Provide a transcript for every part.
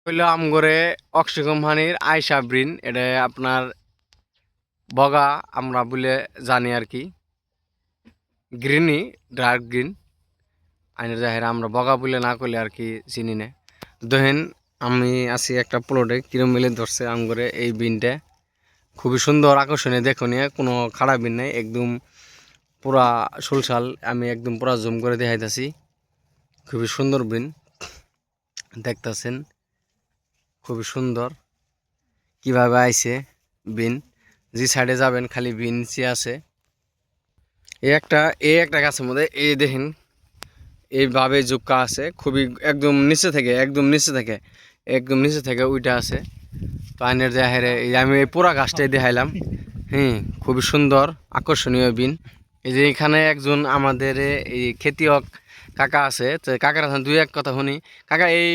হইলো আমগরে অক্সি কোম্পানির আয়শা ব্রিন এটা আপনার বগা আমরা বলে জানি আর কি গ্রিনই ডার্ক গ্রিন আইনের জাহের আমরা বগা বলে না করলে আর কি চিনি না দেখেন আমি আছি একটা প্লটে কিরম মিলে ধরছে আমগরে এই বিনটা খুবই সুন্দর আকর্ষণীয় দেখনীয় কোনো খারাপ বিন নাই একদম পুরা সুলসাল আমি একদম পুরা জুম করে দেখাইতেছি খুবই সুন্দর বিন দেখতেছেন খুবই সুন্দর কিভাবে আইছে বিন যে সাইডে যাবেন খালি বিনসি আছে এই একটা গাছের মধ্যে এই দেখেন এইভাবে জুক্কা আছে খুবই একদম নিচে থেকে ওইটা আছে তো আইনের দেখারে আমি এই পুরা গাছটাই দেখাইলাম খুবই সুন্দর আকর্ষণীয় বিন এই যে এখানে একজন আমাদের এই খেতিয়ক কাকা আছে তো কাকার দুই এক কথা শুনি কাকা এই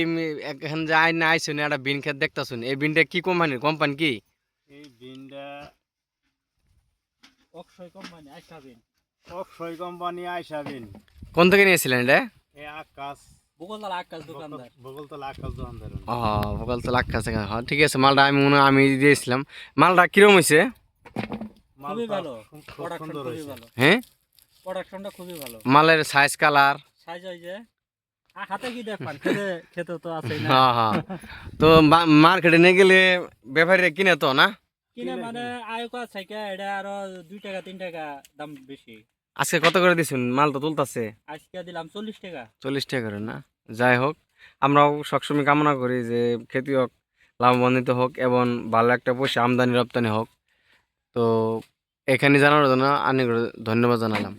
এখান যে আইন আইসুন একটা বিন খেত দেখতেছুন এই বিনটা কি কোম্পানি কি এই বিনটা অক্ষয় কোম্পানি আয়শা বিন কোন থেকে নিয়েছিলেন এটা এই আকাশ বগলতলা আকাশ দোকানদার বগলতলা আকাশ থেকে হ্যাঁ ঠিক আছে মালটা আমি দিয়েছিলাম মালটা কিরম হয়েছে খুবই ভালো প্রোডাকশন খুবই ভালো হ্যাঁ প্রোডাকশনটা খুবই ভালো মালের সাইজ কালার সাইজ হয় যে হাতে কি দেখবেন খেতে তো আছেই না হ্যাঁ তো মার্কেটে নিয়ে গেলে ব্যাপারীরা কিনে তো না কিনে মানে আয়কা থেকে এটা আরো 2 টাকা 3 টাকা দাম বেশি আজকে কত করে দিছেন মাল তো তুলতাছে আজকে দিলাম 40 টাকা 40 টাকা করে না যাই হোক আমরাও সবসময় কামনা করি যে খেতিয়ক লাভবান্বিত হোক এবং ভালো একটা পয়সা আমদানি রপ্তানি হোক তো এখানে জানানোর জন্য অনেক ধন্যবাদ জানালাম।